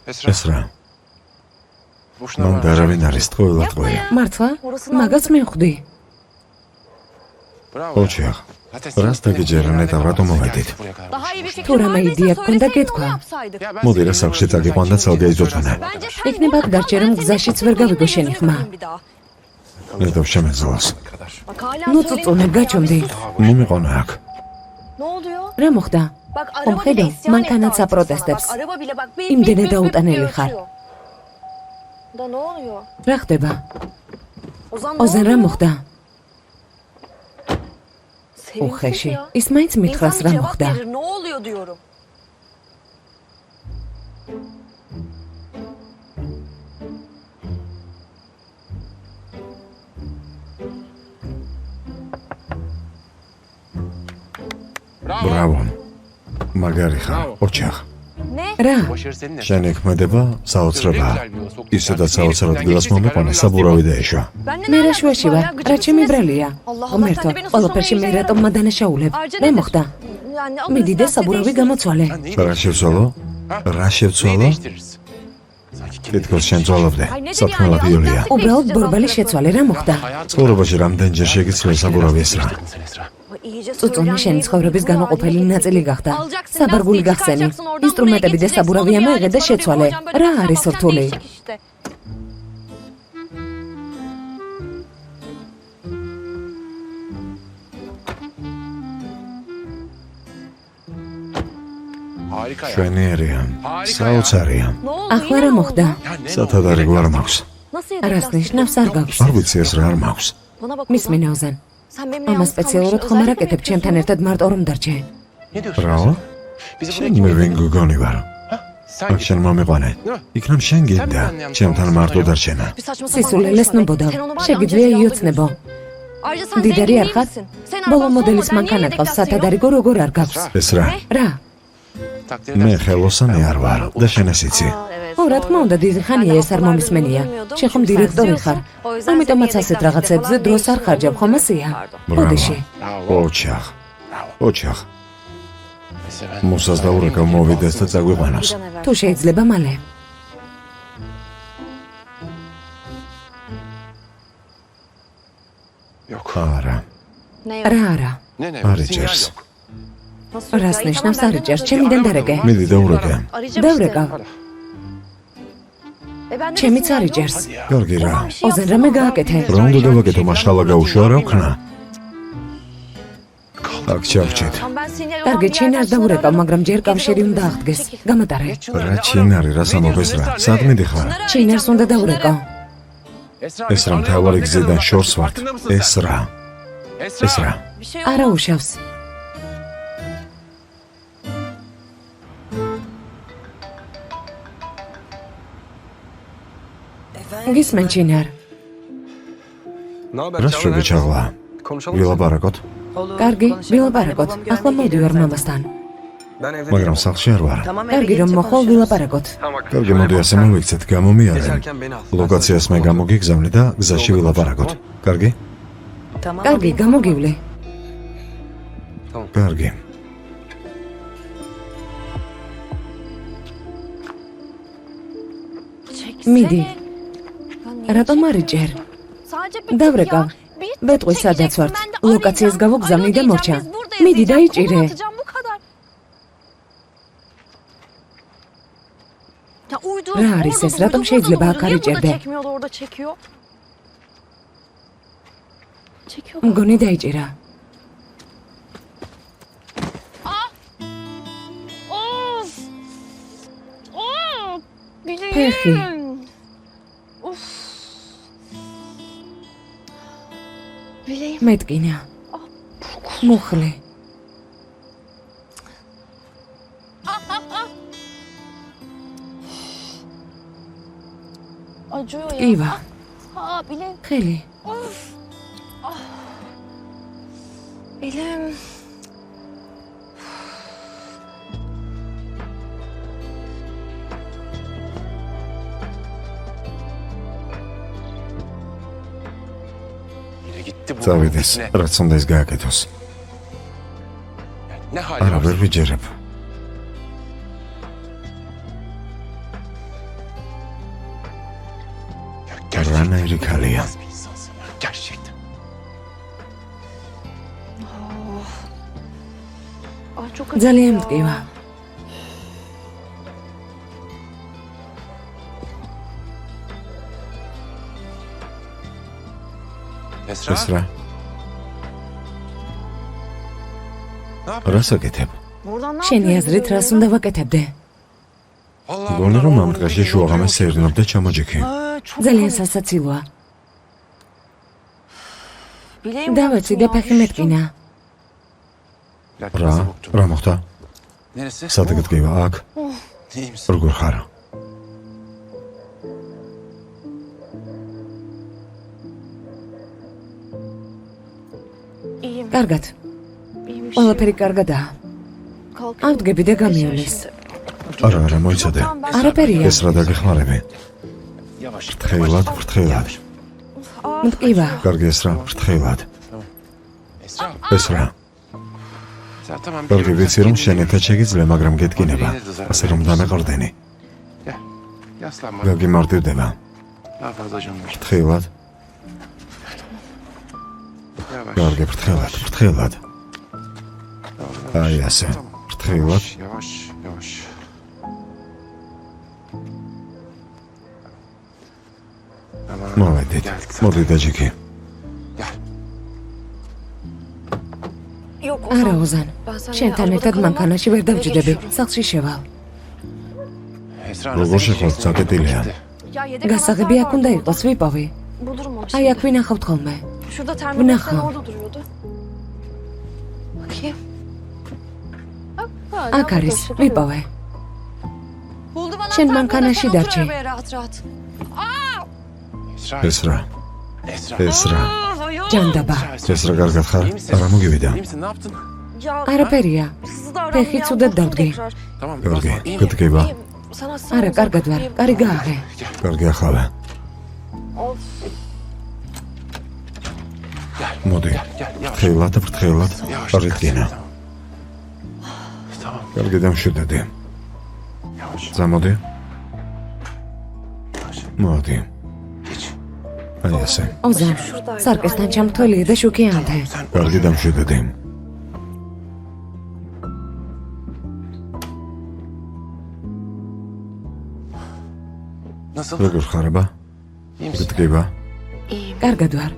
ესრა მან დარავინ არის თქოელა თქოია მართლა? მაგას მივხვდი. ოჩახ რას დაგიჯერანეთ და რატომ მოვედით თუ რამე იდეა გქონდა გეთქვა. მოდი რა სახში წაგიყვან და ცალკე იზოთანე იქნება გდარჩე რომ გზაშიც ვერ გავიგო შენი ხმა. ნეტავ შემეძლოს ნუ წუწუნებ გაჩვენდი. მომიყვანა აქ რა მოხდა? ომხედო მანქანაცა პროტესტებს. იმდენად დაუტანელი ხარ. რა ხდება? ოზან რა მოხდა? უხეში ის მაინც მითხრას რა მოხდა. ბრავო მაგარი ხარ ოჩახ რა? შენი ქმედება საოცრებაა ისედაც საოცრად გილას მომიყვანა საბურავი და ეშვა მე რა შუაში ვარ? რა ჩემი ბრალია? ღმერთო, ყველაფერში მე რატომ მადანაშაულებ? რა მოხდა? მიდი და საბურავი გამოცვალე. რა შევცვალო? რა შევცვალო? თითქოს შენ ძვალობდე საქმელად იოლია უბრალოდ ბორბალი შეცვალე. რა მოხდა? ცხოვრებაში რამდენჯერ შეგიცვლე საბურავი ესრა წუწუნი შენი ცხოვრების განუყოფელი ნაწილი გახდა. საბარგული გახსენი. ინსტრუმენტები და საბურავი ამოიღე და შეცვალე. რა არის რთული? შვენიერია საოცარია ახლა რა მოხდა? სათადარი გვარ მაქვს რას ნიშნავს არ გაქვს? არ ვიცი ეს რა არ მაქვს მისმინე ოზან. ამას სპეციალურად ხომ არ აკეთებ ჩემთან ერთად მარტო რომ დარჩე. რაო? შენ მე ვინ გოგონი ვარ აქ შენ მომიყვანე იქნებ შენ გინდა ჩემთან მარტო დარჩენა სისულელეს ნუბოდავ. შეგიძლია იოცნებო. დიდარი არ ხარ? ბოლო მოდელის მანქანა ყავს სათადარიგო როგორ არ გაქვს? ეს რა? რა? მე ხელოსანი არ ვარ და შენ ეს იცი ო რა თქმა უნდა დიდი ხანია ეს არ მომისმენია. შენ ხომ დირექტორი ხარ. ამიტომაც ასეთ რაღაცებზე დროს არ ხარჯებ ხომ ასეა? ოდიში. ოჩახ ოჩახ მუსას დაურეკავ მოვიდეს და წაგვიყვანოს თუ შეიძლება მალე. არა რა არა? არ იჭერს რას ნიშნავს არ იჭერს? ჩემიდან დარეკე. მიდი დაურეკე დავრეკავ. ჩემიც არ იჭერს. კარგი რა ოზან რამე გააკეთე? რა უნდა დავაკეთო მაშხალა გაუშვა რა ვქნა აქ ჩავჭით კარგი ჩინი არ დაურეკავ მაგრამ ჯერ კავშირი უნდა აღდგეს. გამატარე. რა ჩინარი რა სამოფეს რა სად მიდიხარ ჩინარს უნდა დაურეკავ. ეს რა მთავარი გზიდან შორს ვართ ეს რა არა უშავს. გისმენ ჩინარ. რა შევი ჩაღლა ვილაპარაკოთ კარგი, ვილაპარაკოთ. ახლა მოდივარ მამასთან. მაგრამ სახლში არ ვარ კარგი რომ მოხვალ ვილაპარაკოთ. კარგი მოდი ასე მოვიქცეთ გამომიარენ ლოკაციას მე გამოგიგზავნე და გზაში ვილაპარაკოთ კარგი კარგი, გამოგივლე. კარგი მიდი. რატომ არ იჭერ? დავრეკავ. ბეტყვი სადაც ვართ. ლოკაციას გავოგზავნი და მორჩა. მიდი დაიჭირე. რა არის ეს? რატომ შეიძლება აქ არ იჭერდე? მგონი დაიჭირა. ფეხი. მეტკინა. მუხლი. ივა. ხელი. წავიდეს რაც უნდა ის გააკეთოს არა ვერ ვიჯერებ რანაირი ქალია. Nasıl bir insansın ya gerçekten. ძალიან მტკივა. ესრა. რას აკეთებ? შენი აზრით რას უნდა ვაკეთებდე? გონი რომ ამ დღეში შუაღამეს სეირნობდა ჩამოჯექი. ძალიან სასაცილოა. დავეცი და ფეხი მეტკინა. რა მოხდა? Neresi? სად გეტყივა აქ? İyi misin? როგორ ხარ? კარგად. ყველაფერი კარგადაა. ავდგები და გამივლეს. არა, მოიცადე. არაფერია. ეს რა დაგეხმარები? Yavaş. ფრთხილად. მტკივა. კარგი ესრა, ფრთხილად. Esra. ესრა. Sen tamam. კარგი ვიცი რომ შენეთა შეგიძლია, მაგრამ გეტკინება. ასე რომ დამეყრდენი. Gel. Yaslanma. გაგიმარტივდება. Daha fazla canını. ფრთხილად. Yavaş. კარგი, ფრთხილად. აი ასე. ფრთხილად. Yavaş. Yavaş. მოვედით. მოდი დაჯიქი. არა ოზან. შენთან ერთად მანქანაში ვერ დავჯდები. სახლში შევალ. როგორ შეხვალ, საკეტილია. გასაღები აქ უნდა იყოს, ვიპოვი. აი აქ ვინახავთ ხოლმე. ვნახავ. აქ არის, ვიპოვე. შენ მანქანაში დარჩი. ესრა. ესრა. ჯანდაბა. ესრა კარგად ხარ? არა მოგივიდა. İyi misin? Ne yaptın? არაფერია. ფეხი ცუდად დავდგე. Tamam. კარგი, İyi misin? გეტყივა. არა, კარგად ვარ. კარი გააღე. კარგი ახალა. მოდი. Gel. Yavaş. ფრთხილად. არიდგინა. Tamam. კარგი დამშვიდობდი. Yavaş. ზამოდი. Yavaş. მოდი. Geç. აი ასე. ოზან. სარკესთან ჩამთვალია და შუქიანთე. კარგი დამშვიდობდი. Nasıl? როგორ ხარება? İyi misin? გეტყივა. კარგად ვარ.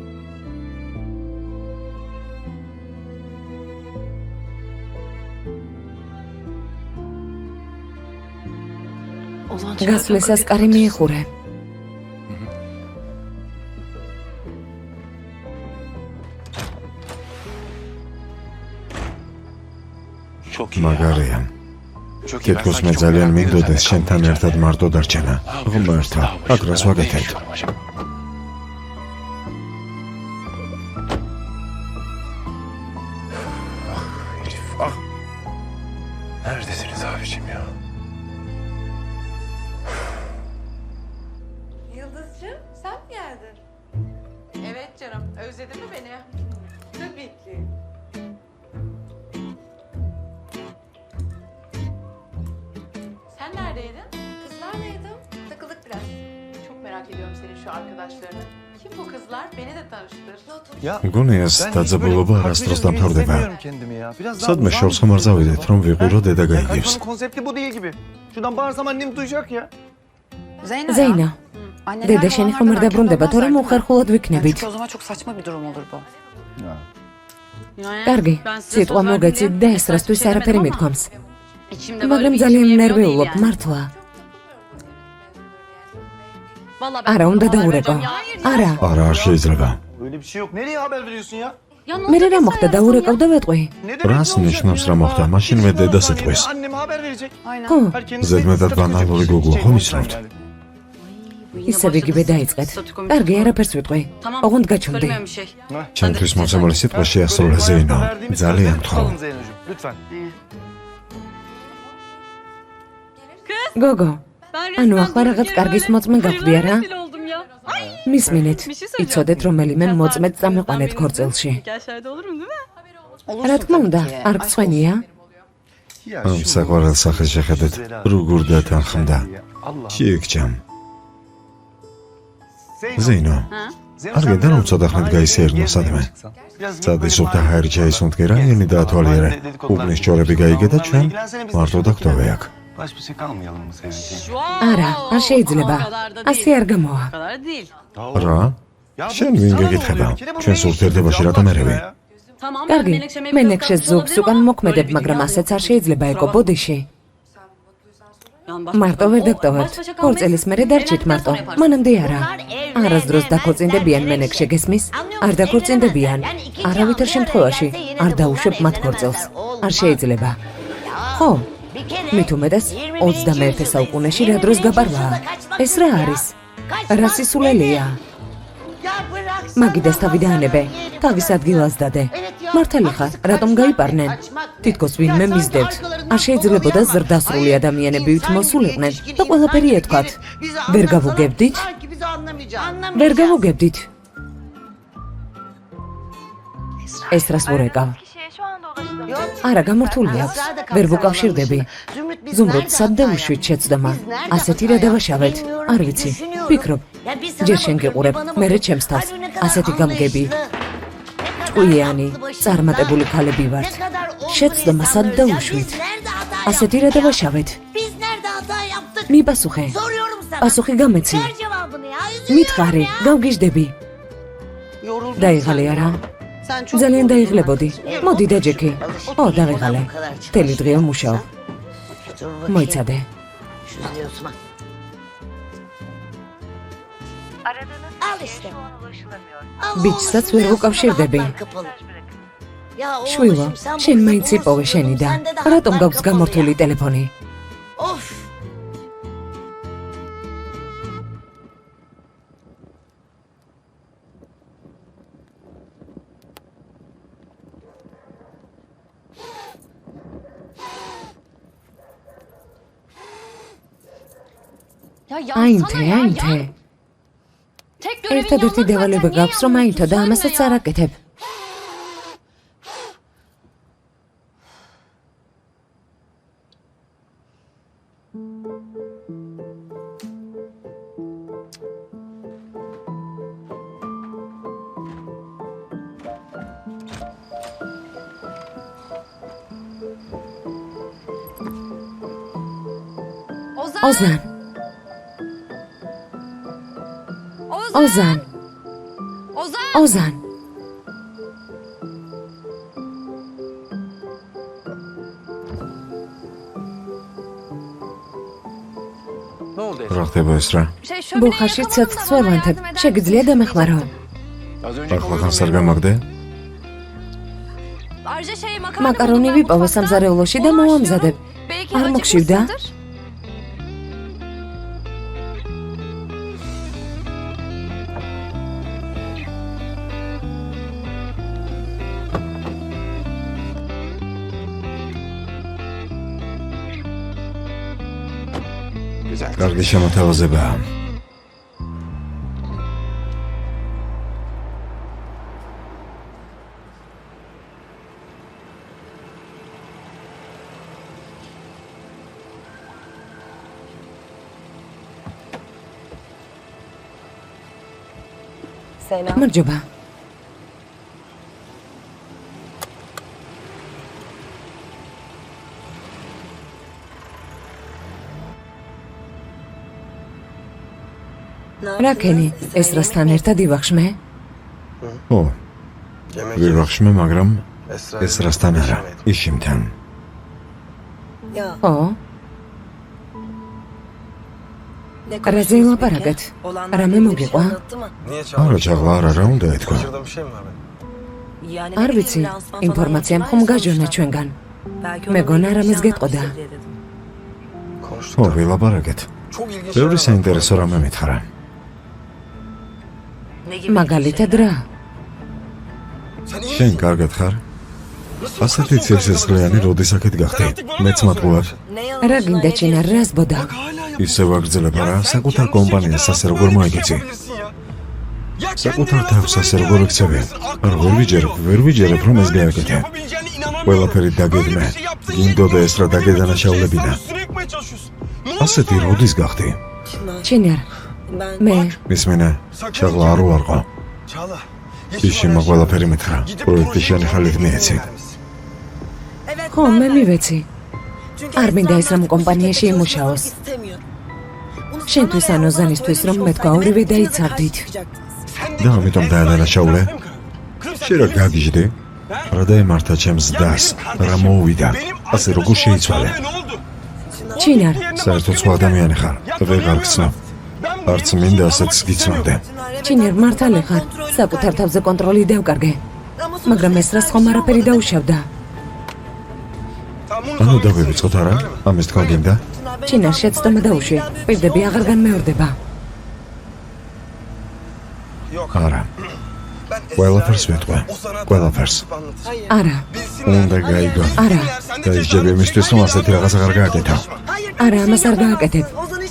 გასვლისას კარი მიიხურე. Çok iyi. მაგარია. Çok iyi. თითქოს მე ძალიან მინდოდეს შენთან ერთად მარტო დარჩენა. ღმერთო, აქ რას ვაკეთებ? Ah. Neredesiniz abiciğim ya? Yıldızcığım sen mi geldin? Evet canım. Özledin mi beni? Tabii ki. Sen neredeydin? Kızlarlaydım. Takıldık biraz. Çok merak ediyorum senin şu arkadaşlarını. Kim bu kızlar? Beni de tanıştır. Ya გონიას დაძაბულობა არასდროს დამთავრდება. სადმე შორს ხომ არ წავიდეთ, რომ ვიყურო დედა გაიგებს. Konsepti bu değil gibi. Şuradan bağırsam annem duyacak ya. ზეინა. დედა შენი ხომ არ დაბრუნდება, თორემ უხერხულად ვიქნებით. O zaman çok saçma bir durum olur bu. კარგი. სიტყვა მოგეცით და ესრასთვის არაფერი მithქვამს. მაგრამ ძალიან ნერვიულობ, მართლა. არა, უნდა დაურეკო. არა. არა, არ შეიძლება. Öyle bir şey yok. Nereye haber veriyorsun ya? მერე რა მოხდა, დაურეკავ და ვეტყვი. Ne demek? რას ნიშნავს რა მოხდა? მაშინ მე დედას ეტყვის. Anneme haber verecek. ხო, ზედმეტად ბანალური გოგოა, ხომ ისრავთ? ისევ იგივე დაიწყეთ. კარგი, არაფერს ვიტყვი. ოღონდ გაჩვენდი. ჩემთვის მომსამალი სიტყვა შეასრულა ზეინო. ძალიან თხოვ. Kalın Zeynocuğum lütfen. გოგო, ანუ ახლა რაღაც კარგის მოწმე გახვდია რა? მისმინეთ, იცოდეთ რომელიმე მოწმედ წამიყვანეთ ქორწილში. რა თქმა უნდა, არ გცვენია? ამ საყვარელ სახეს შეხედეთ, როგორ დათანხმდა. შეიქჩამ. ზეინო, არ გენდა რომ ცოტა ხნით გაისერნო სადმე. სადისობდა ჰაერი ჩაისუნთქე რაიონი დაათვალიერე. უბნის ჯორები გაიგე და ჩვენ მარტო დაგდოვე აქ. არა, არ შეიძლება. ასე არ გამოვა. რა? შენ ვინ გეკითხება? ჩვენს ურთიერთობაში რატომ ერევი? კარგი, მენექშეს ზოგს უკან მოქმედებ, მაგრამ ასეც არ შეიძლება ეკო ბოდიში. მარტო ვერ დაგტოვებთ. ორ წელის მერე დარჩით მარტო. მანამდე არა. არასდროს დაქორწინდებიან მენექშე გესმის? არ დაქორწინდებიან. არავითარ შემთხვევაში არ დაუშვებ მათ ქორწილს. არ შეიძლება. ხო? მით უმეტეს 21 საუკუნეში რა დროს გაბარვაა? ეს რა არის? რა სისულელეა? მაგიდას თავი დაანებე, თავის ადგილას დადე. მართალი ხარ, რატომ გაიპარნენ? თითქოს ვინმე მისდევთ. არ შეიძლებოდა ზრდასრული ადამიანები მოსულიყვნენ და ყველაფერი ეთქვათ. ვერ გავუგებდით? ვერ გავუგებდით. ესრას ვურეკავ. არა, გამართული აქვს. ვერ ვუკავშირდები. ზუმრუთ სად დავუშვით შეცდომა. ასეთი რა დავაშავეთ? არ ვიცი. ვფიქრობ. ჯერ შენ გიყურებ, მერე ჩემს თავს. ასეთი გამგები. ჭკვიანი, წარმატებული ქალები ვართ. შეცდომა სად დავუშვით? ასეთი რა დავაშავეთ? მიპასუხე. პასუხი გამეცი. მითხარი, გავგიჟდები. დაიღალე არა? ძალიან დაიღლებოდი. მოდი დაჯექი. ო, დავიღალე. მთელი დღე ვმუშაობ. მოიცადე. ბიჭსაც ვერ ვუკავშირდები. შვილო, შენ მაინც იპოვე შენი და რატომ გაქვს გამორთული ტელეფონი? აინთე. ერთადერთი დავალება გაქვს, რომ აინთო და ამასაც არ აკეთებ. ოზან. რა ხდება ეს რა? ბუხარში ცეცხლს ვევანთებ. შეგიძლია დამეხმარო? ახლა ხანს არ გამაგდე? მაკარონი ვიპოვე სამზარეულოში და მოვამზადებ. არ მოგშივდა? კარგი შემოთავაზებაა. მარჯობა. რაკენი, ეს რასთან ერთად ივახშმე? ო, ვივახშმე, მაგრამ ეს რასთან არა, იშიმთან. ო? რაზე ილაპარაკეთ? რამე მოგიყვა? არა, ჩაღლა არა, რა უნდა ეთქვა? არ ვიცი, ინფორმაცია მხომ გაჟონა ჩვენგან. მეგონა რამეს გეტყოდა. ო, ვილაპარაკეთ. ბევრი საინტერესო რამე მითხრა. მაგალითად რა? შენ კარგად ხარ? ასეთი ცილსისხლიანი როდის აქეთ გახდი? მეც მატყუარ. რა გინდა ჩინარ, რას ბოდა? ისე ვაგრძელებ არა, საკუთარ კომპანიას ასე როგორ მოიგიცი? საკუთარ თავს ასე როგორ ექცევი? არ ვერ ვიჯერებ, რომ ეს გააკეთე. ყველაფერი დაგეგმე. გინდოდა ეს რა დაგედანაშაულებინა. ასეთი როდის გახდი? ჩინარ, მე მისმენე, ჩაღლა არ უარყო. ისიმა ყველაფერი მითხრა. პროექტი შენი ხალით მიეცი. ხო, მე მივეცი. არ მინდა ის რომ კომპანიაში იმუშაოს. შენთვის ან ოზანისთვის რომ მე თქვა ორივე დაიცავდით. და ამიტომ დაადანაშაულე. შენ რა გაგიჟდე? რა დაემართა ჩემს დას? რა მოუვიდა? ასე როგორ შეიცვალე? ჩინარ, საერთოდ სხვა ადამიანი ხარ. ვეღარ გცნობ. არც მინდა ასეც გიცნობდე. ჩინარ მართალი ხარ. საკუთარ თავზე კონტროლი დავკარგე. მაგრამ ესრას ხომ არაფერი დაუშავდა. ანუ დავივიწყოთ არა? ამის თქვა გინდა? ჩინარ შეცდომა დაუშვი. პირდები აღარ განმეორდება. არა. ყველაფერს ვეთქვი. ყველაფერს. არა, უნდა გაიგო. არა, და ის ჯერ იმისთვის რომ ასეთი რაღაც აღარ გააკეთა. არა, ამას არ გააკეთებ.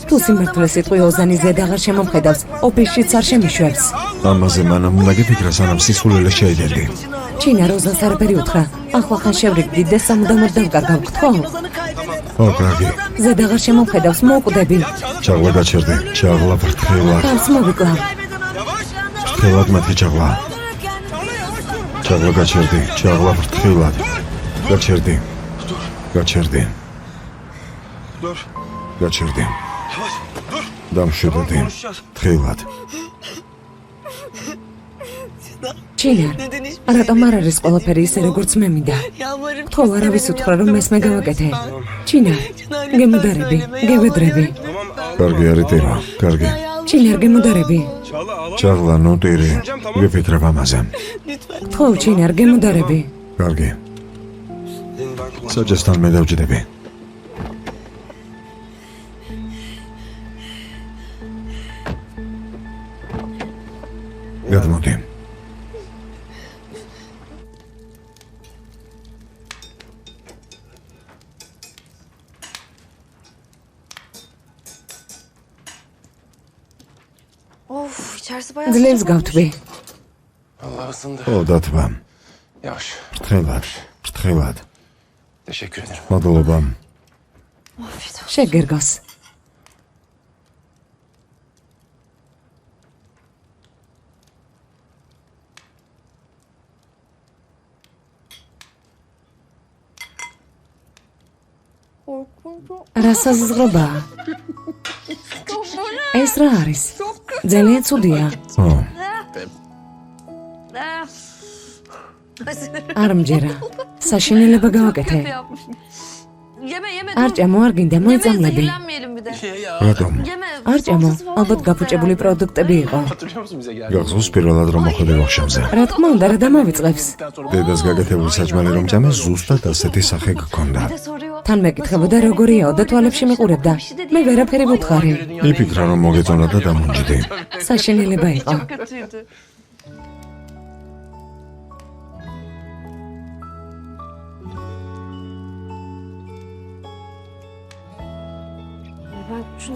თუ სიმართლე სიტყვი ოზანის ზედ აღარ შემომხედავს, ოფისშიც არ შემიშვებს. ამაზე მანამ უნდა გიფიქრა სანამ სისულელე შეიდებდი. ჩინარ ოზანს არაფერი უთხრა. ახლა ხან შევრიგდი და სამუდამოდ დავკარგავ, გთხოვ. ო, კრაგი. ზედ აღარ შემომხედავს, მოვკვდები. ჩაღლა გაჩერდი. ჩაღლა ფრთხილად. თავს მოვიკლავ. ფრთხილად მათი ჩაღლა. ჩაღლა გაჩერდი. ჩაღლა ფრთხილად. გაჩერდი. გაჩერდი. გაჩერდი. დამშვიდობდი. ფრთხილად. ჩინარ, რატომ არ არის ყველაფერი ისე როგორც მე მინდა? გთხოვ, არავის უთხრა რომ მესმე გავაკეთე. ჩინარ, გემოდარები, გევედრები. კარგი არის ტირა. კარგი. ჩინარ, გემოდარები. ჩაღლა ნოტირი. ვიფიქრებ ამაზე. გთხოვ, ჩინარ, გემოდარები. კარგი. საჯესთან მე დავჯდები. გადმოდი. Of, içerisi bayağı ძლებს sıcak გავთვი. Allah ısındı. ო, დათვა. Yavaş. ფრთხილად. ფრთხილად. Teşekkür ederim. მადლობა. Afiyet olsun. შეგერგოს. რა საზღვრებაა? ეს რა არის? ძალიან ცუდია. ო, არ მჯერა. საშინელება გავაკეთე. Yeme yeme. არ ჭამო, არ გინდა Yeme მოიწამლები. zehirlenmeyelim bir de. რატომ? Yeme. არ ჭამო, ალბათ გაფუჭებული პროდუქტები იყო. Hatırlıyor musun bize geldi? გახსოვს პირველად რომ მოხვედი ვახშამზე. რა თქმა უნდა, რა დამავიწყებს. დედას გაკეთებული საჭმელი რომ ჭამე, ზუსტად ასეთი სახე გქონდა. Bir de soruyor. თან მეკითხებოდა როგორიაო და თვალებში მიყურებდა. მე ვერაფერი ვუთხარი. იფიქრა რომ მოგეწონა და დამუნჯდი. საშინელება იყო. Çok kötüydü.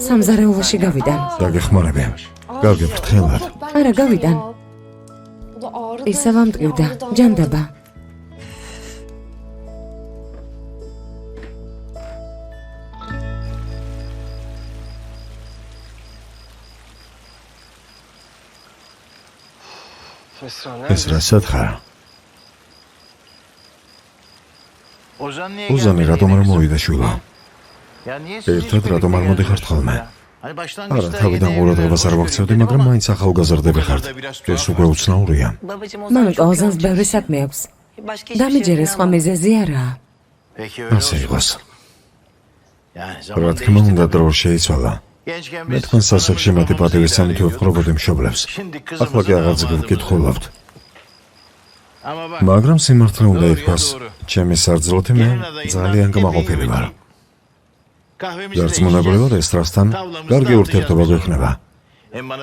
სამზარეულოში გავიდან. დაგეხმარები. კარგი, ფრთხილად. არა, გავიდან. ისევ ამტკივდა, ჯანდაბა. Esra ეს რა სათხარა? უზანი რატომ არ მოვიდა შვილო? ერთად რატომ არ მოდიხართ ხოლმე? არა, თავიდან ყურადღებას არ ვაქცევდი, მაგრამ მაინც ახალგაზრდები ხართ. ეს უკვე უცნაურია. მამიკა ოზანს ბევრი საქმე აქვს. დამიჯერე სხვა მიზეზი არაა. ასე იყოს. რა თქმა უნდა, დრო შეიცვალა. მე თქვენ სასახლეში მათი პატივისცემით ვეპყრობოდი მშობლებს. ახლა კი აღარც გკითხულობთ. მაგრამ სიმართლე უნდა ითქვას, ჩემი სარძლოთი მე ძალიან კმაყოფილი ვარ. გარწმუნებულად ესტრასთან კარგი ურთიერთობა გვექნება.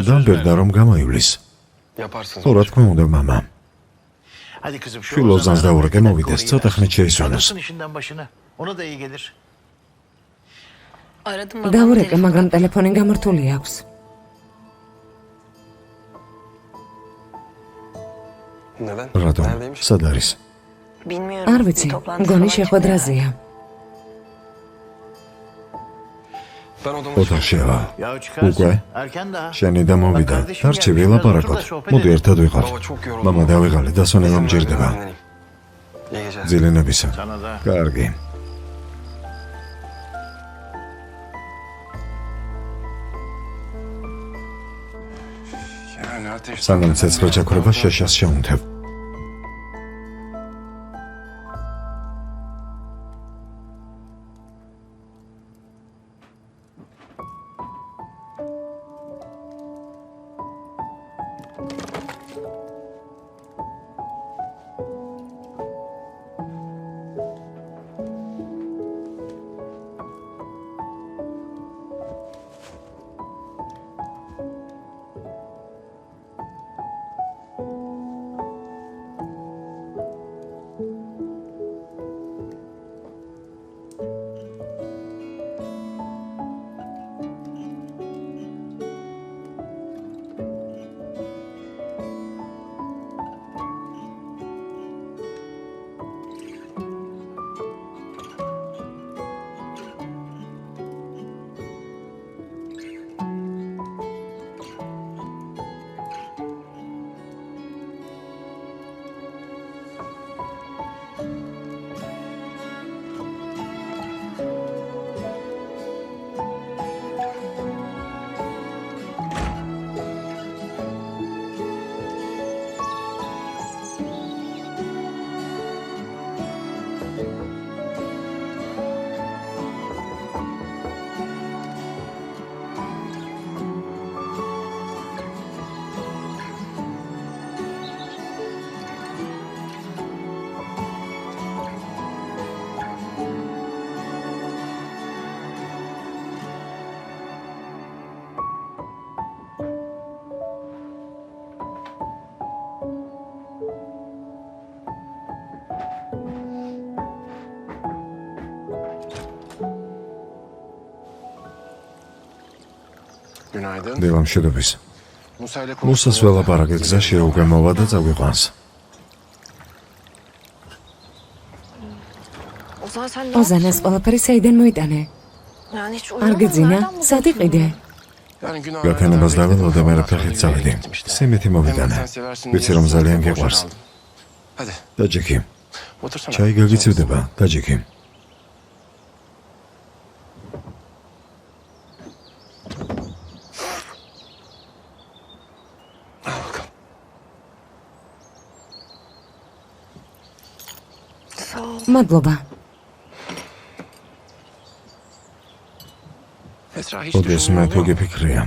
დამბერდა რომ გამოივლის. Yaparsın. ხო, რა თქმა უნდა, მამა. შვილ ოზანს დაურეკე, მოვიდეს, ცოტა ხნით შეისვენოს. Aradım დაურეკე, მაგრამ ტელეფონი გამართული აქვს. Neden? რატომ? Neredeymiş? სად არის? Bilmiyorum. არ ვიცი, მგონი შეხვედრაზეა. ოთახში ვარ. Ya çıkarsın. Უკვე? Erken daha. შენი და მოვიდა. დარჩი ველაპარაკოთ. მოდი ერთად ვიყავ. მამა დავიღალე, დასვენება მჭირდება. İyi geceler. ძილენებისა. Sana da. კარგი. Yani ateş. სანამ ცეცხლი ჩაქრება, შეშას შეუნთებ. Günaydın. დილამშვიდობის. Musa ile მუსას ველაპარაკე გზაში უკვე მოვა და წავიყვანს. Ozan sen ne ოზან ეს ყველაფერი საიდან მოიტანე? Yani hiç არ uyumadın. გეძინა? Nereden buldun სად şimdi? იყიდე? Yani gün გათენებას დაველოდე მე ფეხით წავედი. სიმეთი მოვიტანე. ვიცი რომ ძალიან გიყვარს. Hadi დაჯექი. otursana. ჩაი გაგიცივდება, დაჯექი. Al bakalım. Sağ ol. მადლობა. Esra hiç ოდესმე düşünmüyor თუ mu? გიფიქრია.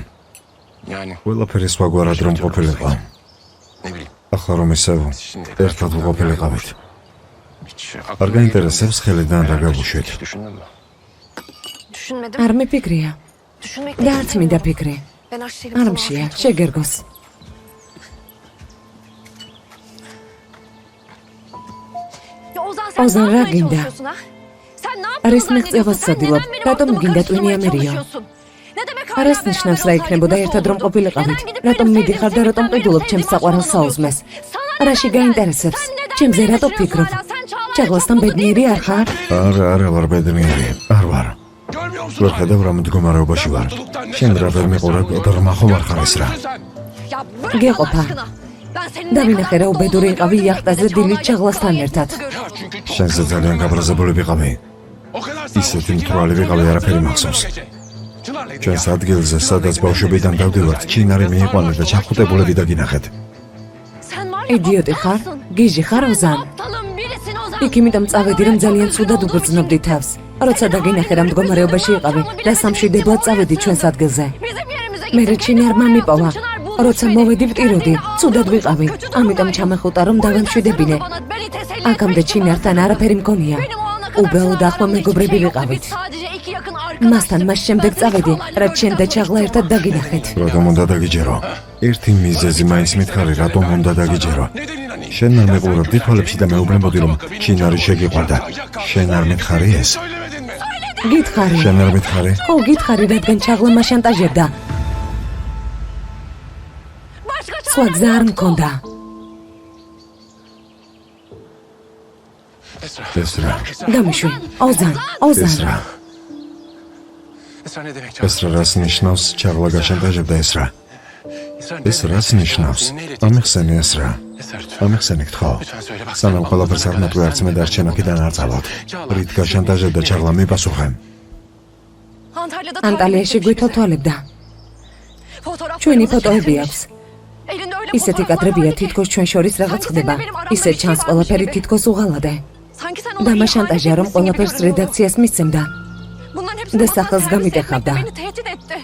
Yani ყველაფერი სხვაგვარად რომ ყოფილიყო. ne bileyim. ახლა რომ ისევ ერთად ვყოფილიყავით. Hiç არ გაინტერესებს ხელიდან რა გაგუშვით. Hiç düşündün mü? Düşünmedim. არ მიფიქრია. Düşünmek და არც მინდა ფიქრი. Ben aşçıyım. არ მშია, შეგერგოს. Ya Ozan Ozan, ne yapmaya რა გინდა? çalışıyorsun ha? Sen ne Არის yaptığını zannediyorsun? მიღწევას Sen ვცდილობ. neden benim რატომ aklımı გინდა karıştırmaya ტვინიამერიო? çalışıyorsun? Ne demek არას hala ნიშნავს რა beraber იქნებოდა olsaydık ერთად რომ nasıl olurdu? ყოფილიყავით? Neden gidip რატომ benim მიდიხარ და რატომ sevdiğim ყიდულობ sevdiğim ჩემს başıma საყვარელ oluyorsun? საუზმეს? Sana რაში neden? გაინტერესებს? Sen neden ჩემზე beni რატო düşünüyorsun ფიქრობ? hala? Sen Çağla'yla ჩაღლასთან çok mutlu ბედნიერი değilsin. არ ხარ? არა ვარ ბედნიერი. არ ვარ. Görmüyor musun? ვერ ხედავ რა მდგომარეობაში ვარ. შენ რა ვერ მიყურებ, ბრმა ხომ არ ხარ ეს რა. Ya bırak გეყოფა. Allah aşkına. Ben senin და ne ვინახე kadar რა უბედური mutlu იყავი olduğunu იახტაზე ve დილით Çağla'yla ჩაღლასთან gayet ერთად. mutlu görüyorum. Çünkü çok შენზე ძალიან გაბრაზებული ვიყავი. o kadar ისეთი მთვრალი ვიყავი, არაფერი მახსოვს. ჩვენს ადგილზე, სადაც ბავშვობიდან დავდივართ, ჩინარი მიიყვანა და ჩახუტებულები დაგინახეთ. Sen var ya იდიოტი ხარ? aptalsın. გიჟი ხარ ოზან? Aptalın birisin Ozan. იქ იმიტომ წავედი რომ ძალიან ცუდად უგრძნობდი თავს. როცა დაგინახე რა მდგომარეობაში იყავი და სამშვიდებლად წავედი ჩვენს ადგილზე. Bizim yerimize მე gittin. ჩინარმა მიპოვა. Çınar bulmuş როცა beni. მოვედი ვტიროდი, ცუდად ვიყავი. Kötü ამიტომ durumdayım. ჩამეხუტა რომ დავამშვიდებინე. Bana beni teselli აქამდე etmek ჩინართან için არაფერი მქონია. benim o ana kadar უბრალოდ ახლა sınavlarımda მეგობრები hiçbir şey yoktu. ვიყავით. Biz sadece iki yakın მასთან მას arkadaştık. შემდეგ Ben seni წავედი, Çağla'yla რაც შენ და görüşten ჩაღლა sonra ერთად çok დაგინახეთ. რატომ უნდა დაგიჯერო? ერთი მიზეზი მაინც მითხარი, რატომ უნდა დაგიჯერო? Neden inanayım? შენ არ მეყურებდი თვალებში და მეუბნებოდი რომ ჩინარი შეგიყვარდა. შენ არ მითხარი ეს? Söylemedin mi? გითხარი. შენ არ მითხარი? ხო, გითხარი, რადგან ჩაღლა მაშანტაჟებდა. Başka სხვა çare გზა არ მქონდა. Esra. ეს რა? გამიშვი. ოზან, ეს ოზან. რა? Esra ne demek? ესრა რას ნიშნავს ჩაღლა გაშანტაჟებდა ესრა? ეს რას ნიშნავს? Neyle? ამიხსენი ესრა. Esra lütfen. ამიხსენი გთხოვ. Lütfen söyle bak. სანამ ყველაფერს აღნატვი არც მე დარჩენ აქედან არ წავალთ. რით გაშანტაჟებდა ჩაღლა მიპასუხე. ანტალიაში გვითოთვალებდა. ჩვენი ფოტოები აქვს. ისეთი კადრებია, თითქოს ჩვენ შორის რაღაც ხდება. ისე ჩანს ყველაფერი თითქოს უღალადე. და მაშანტაჟია, რომ ყველაფერს რედაქციას მისცემდა. და სახელს გამიტეხავდა.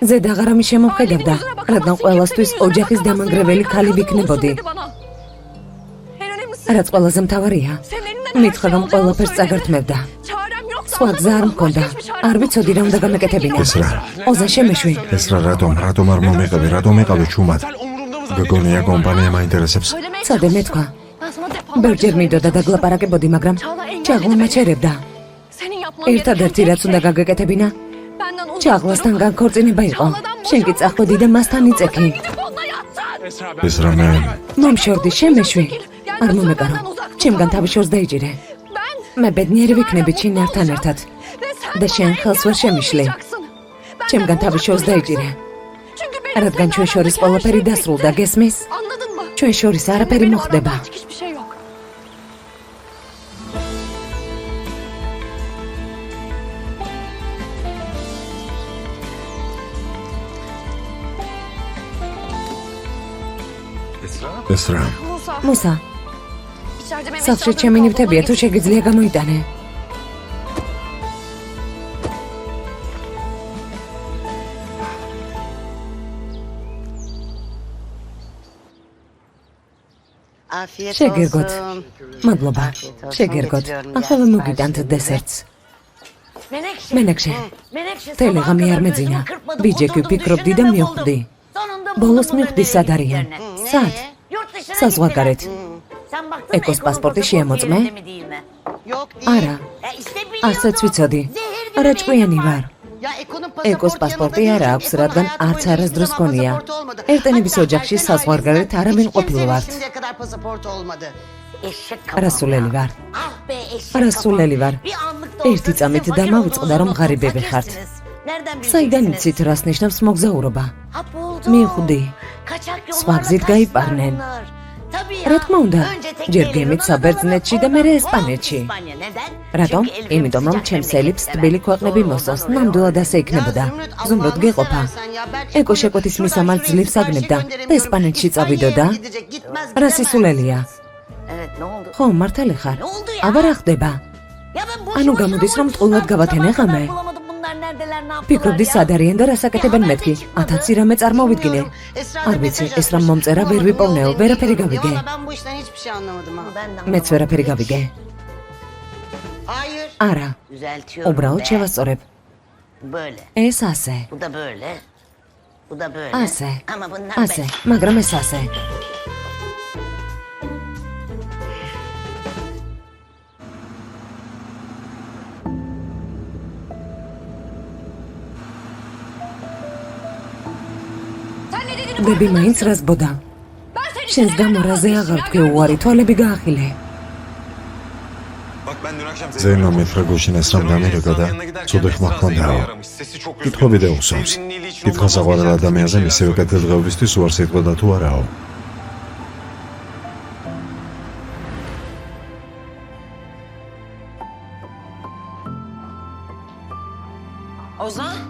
ზედ აღარავი შემოხედავდა, რადგან ყველასთვის ოჯახის დამანგრეველი ქალი ვიქნებოდი. რაც ყველაზე მთავარია, მითხრა, რომ ყველაფერს წაგართმევდა. სხვა გზა არ მქონდა. არ ვიცოდი რა უნდა გამეკეთებინა. ესრა. ოზა შემეშვი. ესრა რატომ არ მომიყევი, რატომ იყავი ჩუმად? გოგონია კომპანია მაინტერესებს. ცადე მეთქვა. ბერჯერ მიდოდა და გლაპარაკებოდი, მაგრამ ჩაღლა მაჩერებდა. ერთადერთი რაც უნდა გაგეკეთებინა, ჩაღლასთან განქორწინება იყო. შენ კი წახვედი და მასთან იწექი. ესრა მე მომშორდი, შემეშვი. არ მომეკარო. ჩემგან თავი შორს დაიჭირე. მე ბედნიერი ვიქნები ჩინართან ერთად. და შენ ხელს ვერ შემიშლე. ჩემგან თავი შორს დაიჭირე. რადგან ჩვენ შორის ყველაფერი დასრულდა, გესმის? ჩვენ შორის არაფერი მოხდება. ესრა. მუსა, სახლში ჩემი ნივთებია, თუ შეგიძლია გამოიტანე. შეგირგოთ. მადლობა. შეგირგოთ. ახლა მოგიტანთ დესერტს. მენექშე. თელი ღამე არ მეძინა. ბიჯექი ვფიქრობდი და მივხვდი. ბოლოს მივხვდი სად არიან. სად? საზღვარგარეთ. ეკოს პასპორტი შეამოწმე? არა. ასეც ვიცოდი. არა ჭკვიანი ვარ. ეკოს პასპორტი არ აქვს, რადგან არც არასდროს გქონია. ერთენების ოჯახში საზღვარგარეთ არავინ ყოფილვართ. რასულელი ვარ. რასულელი ვარ. ერთი წამით დამავიწყდა, რომ ღარიბები ხართ. საიდან იცით, რას ნიშნავს მოგზაურობა? მივხვდი. სხვა გზით გაიპარნენ. რა თქმა უნდა, ჯერ გემით საბერძნეთში და მერე ესპანეთში. რატომ? იმიტომ, რომ ჩემს ელიფს თბილი ქვეყნები მოსწონს, ნამდვილად ასე იქნებოდა. ზუმროდ გეყოფა. ეკო შეკვეთის მისამართს ძლივს აგნებდა და ესპანეთში წავიდოდა. რა სისულელია? ხო, მართალი ხარ. აბა რა ხდება? ანუ გამოდის, რომ ტყუილად გავათენე ღამე? ფიქრობდი სად არიან და რას აკეთებენ მეთქი? 1000 რამე წარმოვიდგინე. არ ვიცი, ეს რამ მომწერა ვერ ვიპოვნეო, ვერაფერი გავიგე. მეც ვერაფერი გავიგე. არა, უბრალოდ შევასწორებ. ეს ასე. ასე. ასე, მაგრამ ეს ასე. დები მაინც რაზბოდა. შენს გამო რაზე აღარ თქვი უარი, თვალები გაახილე. ზენო მითხრა გუშინეს რომ გამირეკა და ცუდი ხმა ჰქონდაო. კითხვები და უსვამს. კითხვა საყვარელ ადამიანზე მისივე კეთილდღეობისთვის უარს იტყოდა თუ არაო.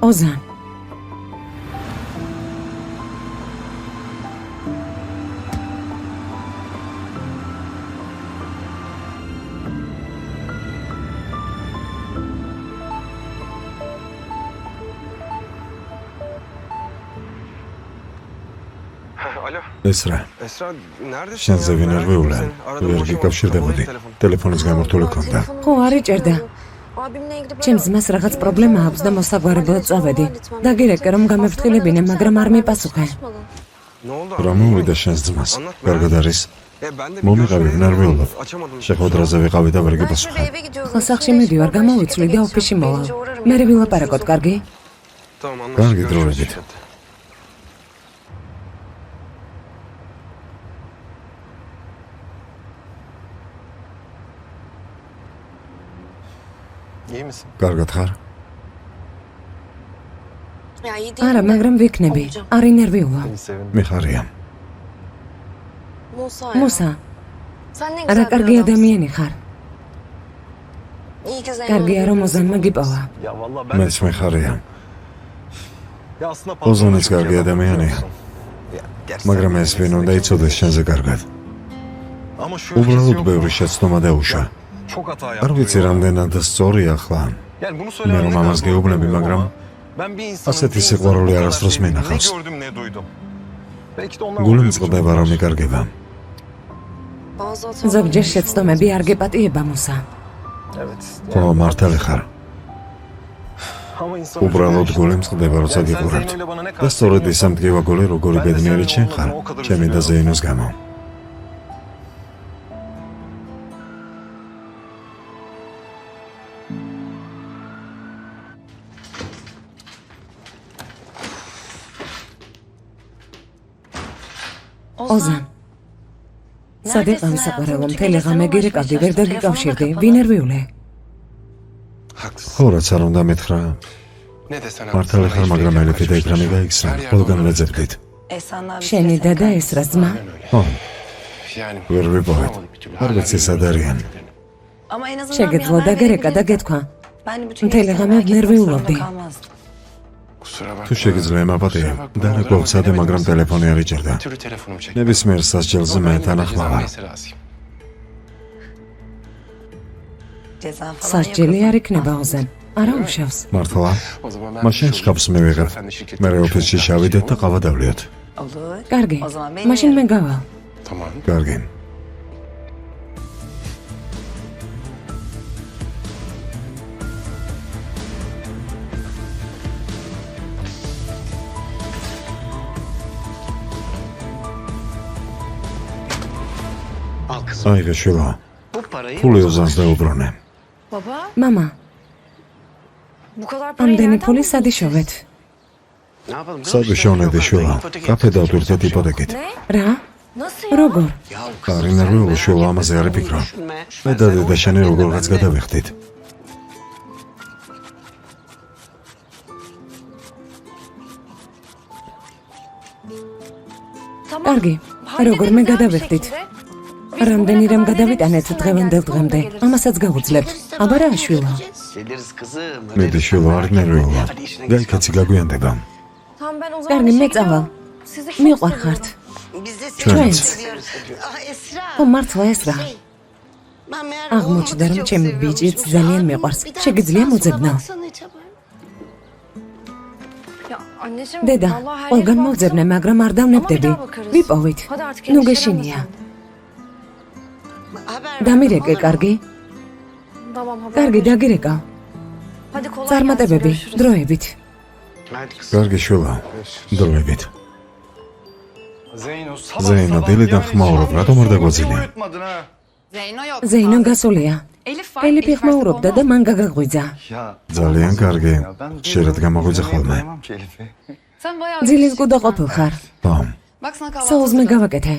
ოზან. ესრა. Esra neredesin? შენზე ვინერვიულა. ვერ გიკავშირდებოდი. ტელეფონის გამორთული ქონდა. ხო, არ იჭერდა. ჩემს ძმას რაღაც პრობლემა აქვს და მოსაგვარებლად წავედი. დაგირეკე, რომ გამეფრთხილებინე, მაგრამ არ მიპასუხე. Ne oldu? რა მომვიდა შენს ძმას? კარგად არის? მომიყავი, ვნერვიულობ. შეხვედრაზე ვიყავი და ვერ გიპასუხე. ხო, სახლში მივიდივარ, გამოვიცვლი და ოფისში მოვალ. მერე ვილაპარაკოთ, კარგი? Tamam anlaştık. კარგი დრო Görüşürüz. ვებით. İyi misin? კარგად ხარ? არა, მაგრამ ვიქნები. არ ინერვიულა. მიხარია. მუსა, რა კარგი ადამიანი ხარ. კარგია რომ ოზანმა გიპოვა. მეც მიხარია. ოზანის კარგი ადამიანია. მაგრამ ეს ვინ უნდა იცოდეს შენზე კარგად. უბრალოდ ბევრი შეცდომა დაუშვა. არ ვიცი რამდენად სწორია ახლა. მე რომ ამას გეუბნები, მაგრამ ასეთი სიყვარული არასდროს მინახავს. გული მწყდება რომ იკარგება. ზოგჯერ შეცდომები არ გეპატიება მუსა. ხო, მართალი ხარ. უბრალოდ გული მწყდება როცა გიყურებთ. და სწორედ ის ამდგევა გული როგორი ბედნიერი შენ ხარ, ჩემი და ზეინოს გამო. ოზან. სად იყავი საყვარელო მთელი ღამე გირეკავდი, ვერ დაგიკავშირდი, ვინერვიულე. ხო, რაც არ უნდა მეთხრა. მართალი ხარ, მაგრამ ელიფი და ეკრანი გაიქცა. ყველგან ვეძებდით. შენი დედა ესრა ძმა? ხო, ვერ ვიპოვეთ. არ ვიცი სად არიან. შეგეძლო დაგერეკა და გეთქვა. მთელი ღამე ნერვიულობდი. თუ შეგიძლია მაპატია და რა გვაუცადე, მაგრამ ტელეფონი არ იჭერდა. ნებისმიერ სასჯელზე მე თან ახლა ვარ. სასჯელი არ იქნება ოზან. არა უშავს. მართლა? მაშინ შხაპს მივიღებ. მე ოფისში შავიდეთ და ყავა დავლიოთ. კარგი, მაშინ მე გავალ. კარგი. აიღე შვილო. ფული ოზანს დაუბრუნე. მამა, ამდენი ფული სად იშოვეთ? სად ვიშოვნედი შვილო? კაფე დავტვირთეთ იპოთეკით. რა? როგორ? არ ინერვიულო შვილო, ამაზე არ იფიქრო. მე და დედა შენი როგორღაც გადავიხდით. კარგი, როგორ მე გადავიხდით? რამდენი რამ გადავიტანეთ დღევანდელ დღემდე, ამასაც გავუძლებთ. აბა რა შვილო? მედი შვილო, არ ინერვიულო. გაიქეცი, გაგვიანდება. კარგი, მე წავალ. მიყვარხართ. ჩვენც. ო მართლა ეს რა? აღმოჩნდა რომ ჩემი ბიჭიც ძალიან მიყვარს. შეგიძლია მოძებნა? დედა, ყველგან მოვძებნე, მაგრამ არ დავნებდები. ვიპოვით. ნუ გეშინია. დამირეკე, კარგი? კარგი, დაგირეკა. წარმატებები, დროებით. კარგი შვილო, დროებით. ზეინო, დილიდან ხმაურობ, რატომ არ დაგვაძინე? ზეინო გასულია. ელიფი ხმაურობდა და მან გაგაღვიძა. ძალიან კარგი. ხშირად გამოგვიძა ხოლმე. ძილის გუდა ყოფილ ხარ. ხო. საუზმე გავაკეთე.